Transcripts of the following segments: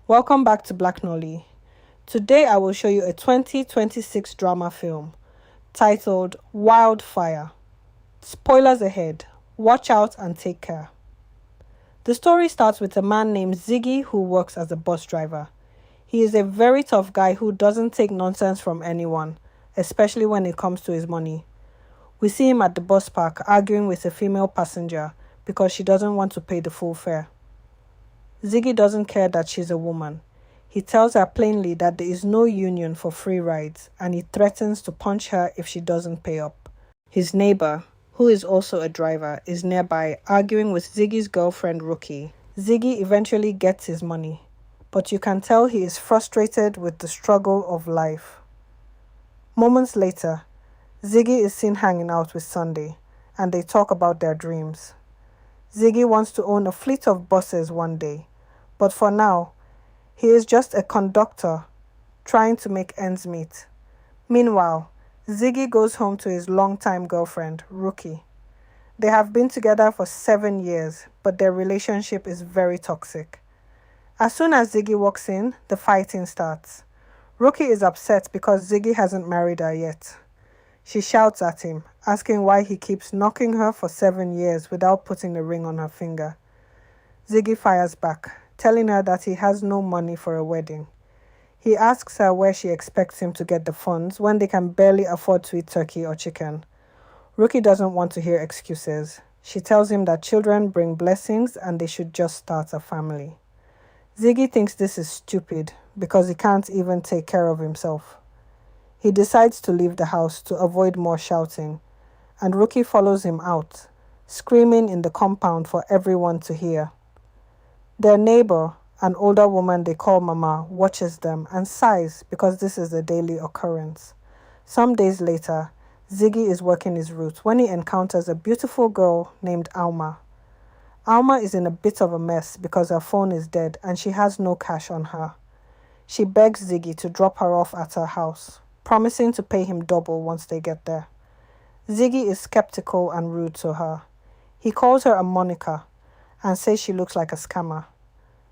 Welcome back to Black Nolly. Today I will show you a 2026 drama film titled Wildfire. Spoilers ahead. Watch out and take care. The story starts with a man named Ziggy who works as a bus driver. He is a very tough guy who doesn't take nonsense from anyone, especially when it comes to his money. We see him at the bus park arguing with a female passenger because she doesn't want to pay the full fare. Ziggy doesn't care that she's a woman. He tells her plainly that there is no union for free rides, and he threatens to punch her if she doesn't pay up. His neighbor, who is also a driver, is nearby arguing with Ziggy's girlfriend Rookie. Ziggy eventually gets his money, but you can tell he is frustrated with the struggle of life. Moments later, Ziggy is seen hanging out with Sunday, and they talk about their dreams. Ziggy wants to own a fleet of buses one day, but for now, he is just a conductor trying to make ends meet. Meanwhile, Ziggy goes home to his longtime girlfriend, Rookie. They have been together for 7 years, but their relationship is very toxic. As soon as Ziggy walks in, the fighting starts. Rookie is upset because Ziggy hasn't married her yet. She shouts at him, asking why he keeps knocking her for 7 years without putting a ring on her finger. Ziggy fires back, telling her that he has no money for a wedding. He asks her where she expects him to get the funds when they can barely afford to eat turkey or chicken. Rookie doesn't want to hear excuses. She tells him that children bring blessings and they should just start a family. Ziggy thinks this is stupid because he can't even take care of himself. He decides to leave the house to avoid more shouting, and Rookie follows him out, screaming in the compound for everyone to hear. Their neighbor, an older woman they call Mama, watches them and sighs because this is a daily occurrence. Some days later, Ziggy is working his route when he encounters a beautiful girl named Alma. Alma is in a bit of a mess because her phone is dead and she has no cash on her. She begs Ziggy to drop her off at her house, promising to pay him double once they get there. Ziggy is skeptical and rude to her. He calls her a Monica and says she looks like a scammer.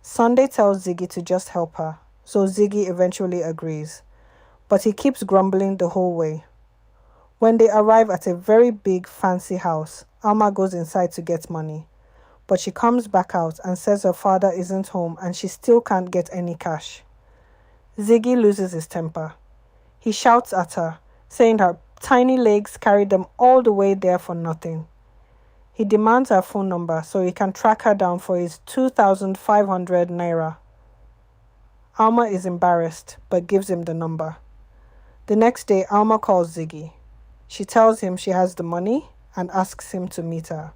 Sunday tells Ziggy to just help her, so Ziggy eventually agrees, but he keeps grumbling the whole way. When they arrive at a very big, fancy house, Alma goes inside to get money, but she comes back out and says her father isn't home and she still can't get any cash. Ziggy loses his temper. He shouts at her, saying her tiny legs carried them all the way there for nothing. He demands her phone number so he can track her down for his 2,500 naira. Alma is embarrassed but gives him the number. The next day, Alma calls Ziggy. She tells him she has the money and asks him to meet her.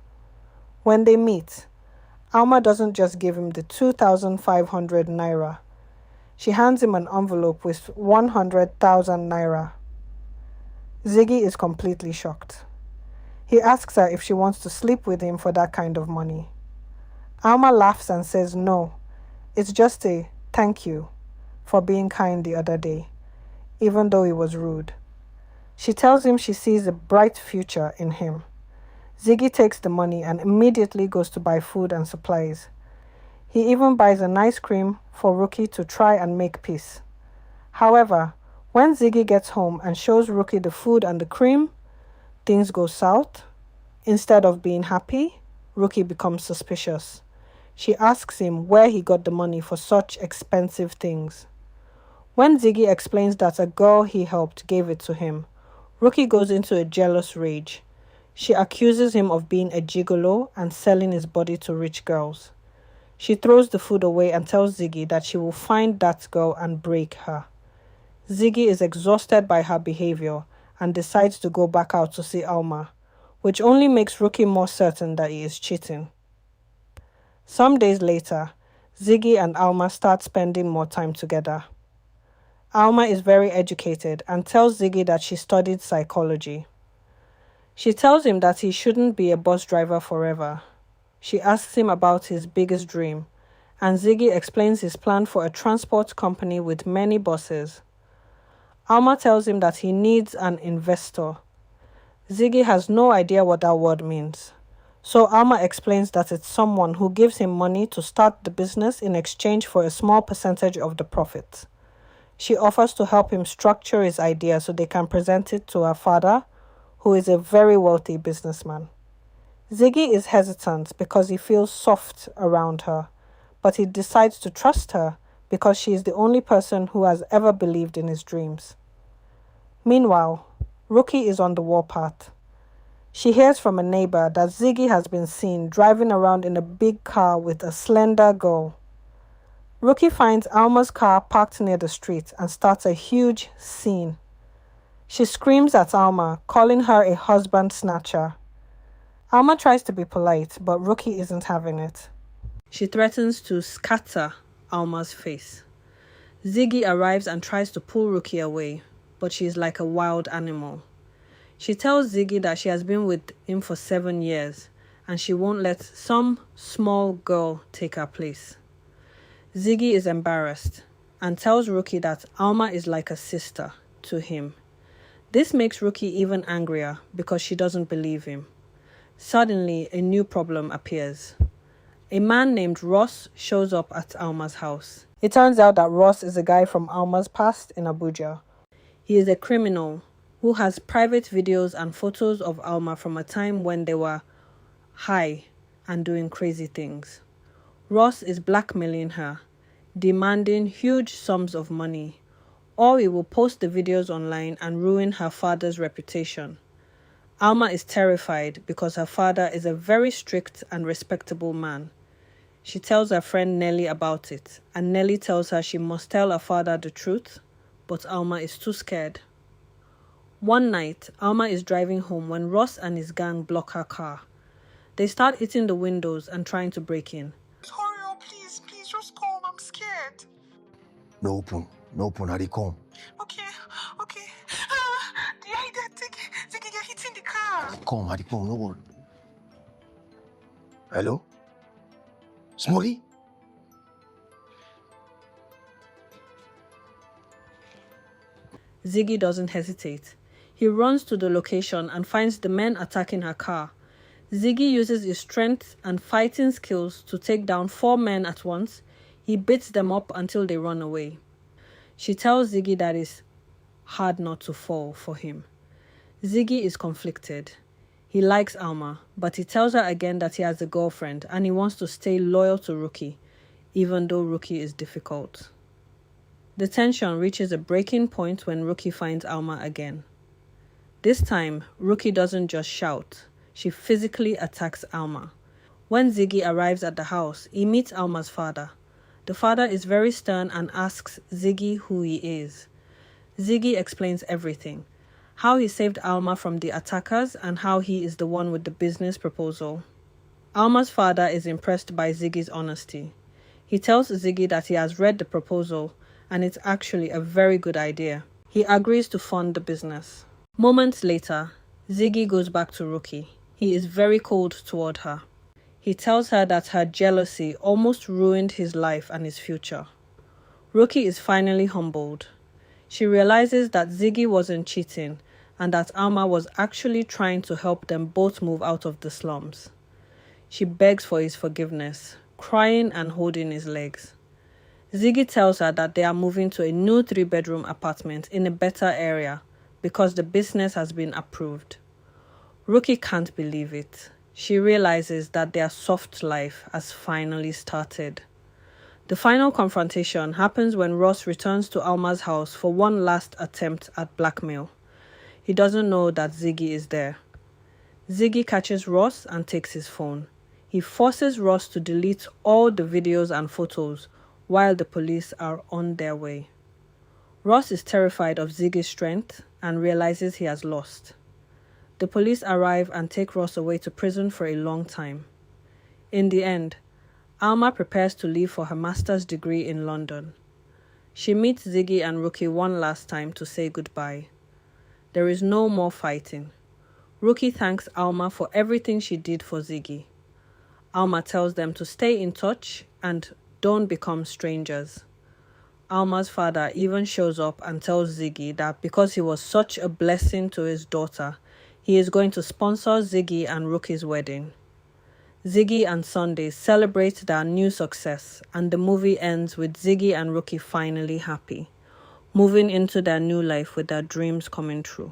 When they meet, Alma doesn't just give him the 2,500 naira. She hands him an envelope with 100,000 naira. Ziggy is completely shocked. He asks her if she wants to sleep with him for that kind of money. Alma laughs and says no, it's just a thank you for being kind the other day, even though he was rude. She tells him she sees a bright future in him. Ziggy takes the money and immediately goes to buy food and supplies. He even buys an ice cream for Rookie to try and make peace. However, when Ziggy gets home and shows Rookie the food and the cream, things go south. Instead of being happy, Rookie becomes suspicious. She asks him where he got the money for such expensive things. When Ziggy explains that a girl he helped gave it to him, Rookie goes into a jealous rage. She accuses him of being a gigolo and selling his body to rich girls. She throws the food away and tells Ziggy that she will find that girl and break her. Ziggy is exhausted by her behavior and decides to go back out to see Alma, which only makes Rookie more certain that he is cheating. Some days later, Ziggy and Alma start spending more time together. Alma is very educated and tells Ziggy that she studied psychology. She tells him that he shouldn't be a bus driver forever. She asks him about his biggest dream, and Ziggy explains his plan for a transport company with many buses. Alma tells him that he needs an investor. Ziggy has no idea what that word means, So Alma explains that it's someone who gives him money to start the business in exchange for a small percentage of the profit. She offers to help him structure his idea so they can present it to her father, who is a very wealthy businessman. Ziggy is hesitant because he feels soft around her, but he decides to trust her because she is the only person who has ever believed in his dreams. Meanwhile, Rookie is on the warpath. She hears from a neighbor that Ziggy has been seen driving around in a big car with a slender girl. Rookie finds Alma's car parked near the street and starts a huge scene. She screams at Alma, calling her a husband snatcher. Alma tries to be polite, but Rookie isn't having it. She threatens to scatter Alma's face. Ziggy arrives and tries to pull Rookie away, but she is like a wild animal. She tells Ziggy that she has been with him for 7 years and she won't let some small girl take her place. Ziggy is embarrassed and tells Rookie that Alma is like a sister to him. This makes Rookie even angrier because she doesn't believe him. Suddenly, a new problem appears. A man named Ross shows up at Alma's house. It turns out that Ross is a guy from Alma's past in Abuja. He is a criminal who has private videos and photos of Alma from a time when they were high and doing crazy things. Ross is blackmailing her, demanding huge sums of money, or he will post the videos online and ruin her father's reputation. Alma is terrified because her father is a very strict and respectable man. She tells her friend Nellie about it, and Nellie tells her she must tell her father the truth, but Alma is too scared. One night, Alma is driving home when Ross and his gang block her car. They start hitting the windows and trying to break in. Hurry up, please, just come. I'm scared. No open, I dey come. Okay. The idea, take you're hitting the car. I dey come, no worry. Hello? Smokey? Ziggy doesn't hesitate. He runs to the location and finds the men attacking her car. Ziggy uses his strength and fighting skills to take down 4 men at once. He beats them up until they run away. She tells Ziggy that it's hard not to fall for him. Ziggy is conflicted. He likes Alma, but he tells her again that he has a girlfriend and he wants to stay loyal to Rookie, even though Rookie is difficult. The tension reaches a breaking point when Rookie finds Alma again. This time, Rookie doesn't just shout. She physically attacks Alma. When Ziggy arrives at the house, he meets Alma's father. The father is very stern and asks Ziggy who he is. Ziggy explains everything. How he saved Alma from the attackers and how he is the one with the business proposal. Alma's father is impressed by Ziggy's honesty. He tells Ziggy that he has read the proposal and it's actually a very good idea. He agrees to fund the business. Moments later, Ziggy goes back to Rookie. He is very cold toward her. He tells her that her jealousy almost ruined his life and his future. Rookie is finally humbled. She realizes that Ziggy wasn't cheating and that Alma was actually trying to help them both move out of the slums. She begs for his forgiveness, crying and holding his legs. Ziggy tells her that they are moving to a new 3-bedroom apartment in a better area because the business has been approved. Rookie can't believe it. She realizes that their soft life has finally started. The final confrontation happens when Ross returns to Alma's house for one last attempt at blackmail. He doesn't know that Ziggy is there. Ziggy catches Ross and takes his phone. He forces Ross to delete all the videos and photos while the police are on their way. Ross is terrified of Ziggy's strength and realizes he has lost. The police arrive and take Ross away to prison for a long time. In the end, Alma prepares to leave for her master's degree in London. She meets Ziggy and Rookie one last time to say goodbye. There is no more fighting. Rookie thanks Alma for everything she did for Ziggy. Alma tells them to stay in touch and don't become strangers. Alma's father even shows up and tells Ziggy that because he was such a blessing to his daughter, he is going to sponsor Ziggy and Rookie's wedding. Ziggy and Sunday celebrate their new success, and the movie ends with Ziggy and Rookie finally happy, moving into their new life with their dreams coming true.